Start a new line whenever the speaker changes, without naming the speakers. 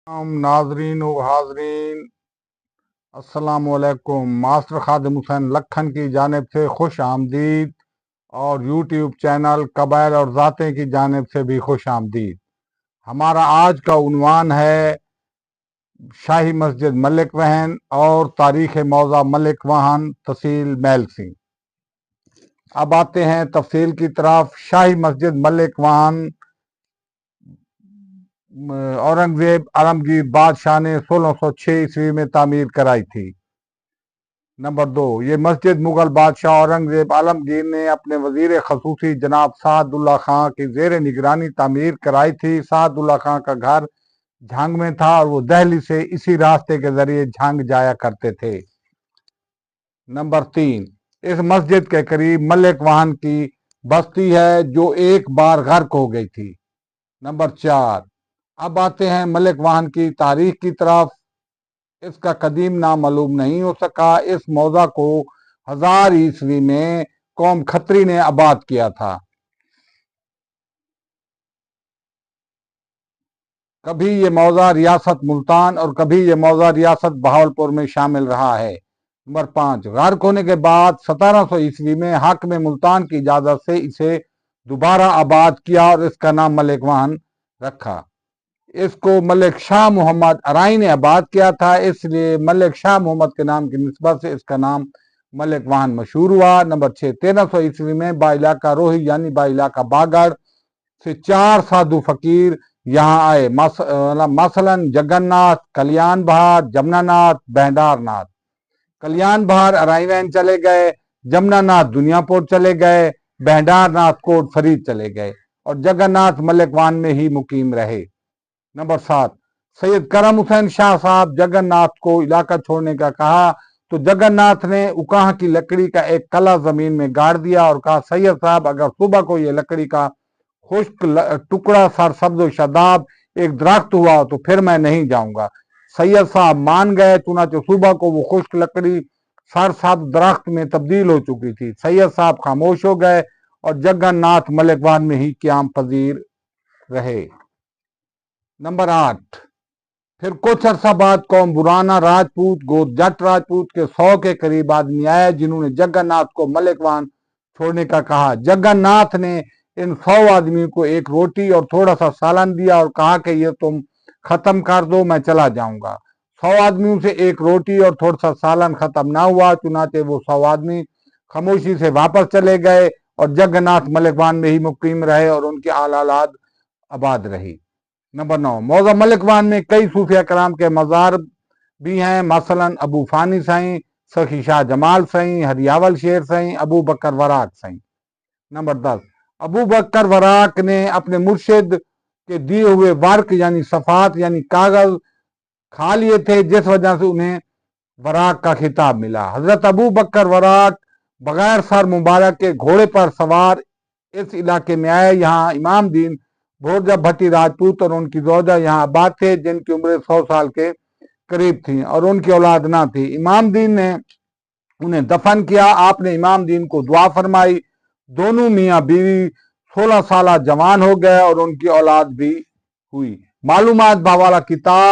ناظرین و حاضرین، السلام علیکم۔ ماسٹر خادم حسین لکھن کی جانب سے خوش آمدید، اور یوٹیوب چینل قبائل اور ذاتیں کی جانب سے بھی خوش آمدید۔ ہمارا آج کا عنوان ہے شاہی مسجد ملک وہن اور تاریخ موضع ملک وہن تحصیل میل سنگھ۔ اب آتے ہیں تفصیل کی طرف۔ شاہی مسجد ملک وہن اورنگزیب عالمگیر بادشاہ نے 1606 عیسوی میں تعمیر کرائی تھی۔ نمبر 2، یہ مسجد مغل بادشاہ اورنگزیب عالمگیر نے اپنے وزیر خصوصی جناب سعد اللہ خان کی زیر نگرانی تعمیر کرائی تھی۔ سعد اللہ خان کا گھر جھنگ میں تھا اور وہ دہلی سے اسی راستے کے ذریعے جھنگ جایا کرتے تھے۔ نمبر 3، اس مسجد کے قریب ملک وہن کی بستی ہے جو ایک بار غرق ہو گئی تھی۔ نمبر 4، اب آتے ہیں ملک وہن کی تاریخ کی طرف۔ اس کا قدیم نام معلوم نہیں ہو سکا۔ اس موضع کو 1000 عیسوی میں قوم کھتری نے آباد کیا تھا۔ کبھی یہ موضع ریاست ملتان اور کبھی یہ موضع ریاست بہاولپور میں شامل رہا ہے۔ نمبر 5، غرق ہونے کے بعد 1700 عیسوی میں حاکم ملتان کی اجازت سے اسے دوبارہ آباد کیا اور اس کا نام ملک وہن رکھا۔ اس کو ملک شاہ محمد ارائی نے آباد کیا تھا، اس لیے ملک شاہ محمد کے نام کی نسبت سے اس کا نام ملک وہن مشہور ہوا۔ نمبر 6، 1300 عیسوی میں با علاقہ روہی یعنی با علاقہ باگڑ سے 4 سادھو فقیر یہاں آئے، مثلاً جگن ناتھ، کلیان بہار، جمنا ناتھ، بہنڈار ناتھ۔ کلیان بہار ارائی وین چلے گئے، جمنا ناتھ دنیا پور چلے گئے، بہنڈار ناتھ کوٹ فرید چلے گئے اور جگن ناتھ ملک وہن میں ہی مقیم رہے۔ نمبر 7، سید کرم حسین شاہ صاحب جگن ناتھ کو علاقہ چھوڑنے کا کہا تو جگن ناتھ نے اکاہ کی لکڑی کا ایک کلا زمین میں گاڑ دیا اور کہا سید صاحب اگر صبح کو یہ لکڑی کا خشک ٹکڑا سر سبز و شاداب ایک درخت ہوا تو پھر میں نہیں جاؤں گا۔ سید صاحب مان گئے، چنانچہ صبح کو وہ خشک لکڑی سر سبز درخت میں تبدیل ہو چکی تھی۔ سید صاحب خاموش ہو گئے اور جگن ناتھ ملک وہن میں ہی قیام پذیر رہے۔ نمبر 8، پھر کچھ عرصہ بعد قوم برانا راجپوت گود جٹ راجپوت کے 100 کے قریب آدمی آئے جنہوں نے جگن ناتھ کو ملک وہن چھوڑنے کا کہا۔ جگن ناتھ نے ان 100 آدمیوں کو ایک روٹی اور تھوڑا سا سالن دیا اور کہا کہ یہ تم ختم کر دو، میں چلا جاؤں گا۔ 100 آدمیوں سے ایک روٹی اور تھوڑا سا سالن ختم نہ ہوا، چنانچہ وہ 100 آدمی خاموشی سے واپس چلے گئے اور جگن ناتھ ملک وہن میں ہی مقیم رہے اور ان کی آل اولاد آباد رہی۔ نمبر 9، موضع ملک وہن میں کئی صوفیہ کرام کے مزار بھی ہیں، مثلاً ابو فانی سائیں، سخی شاہ جمال سائیں، ہریاول شیر سائیں، ابو بکر وراق سائیں۔ نمبر 10، ابو بکر وراق نے اپنے مرشد کے دیے ہوئے ورق یعنی صفات یعنی کاغذ کھا لیے تھے، جس وجہ سے انہیں وراق کا خطاب ملا۔ حضرت ابو بکر وراق بغیر سر مبارک کے گھوڑے پر سوار اس علاقے میں آئے۔ یہاں امام دین بھورجا بھٹی راجپوت اور ان کی زوجہ یہاں آباد تھے جن کی عمریں 100 سال کے قریب تھیں اور ان کی اولاد نہ تھی۔ امام دین نے انہیں دفن کیا۔ آپ نے امام دین کو دعا فرمائی۔ دونوں میاں بیوی 16 سالہ جوان ہو گئے اور ان کی اولاد بھی ہوئی۔ معلومات بحوالہ کتاب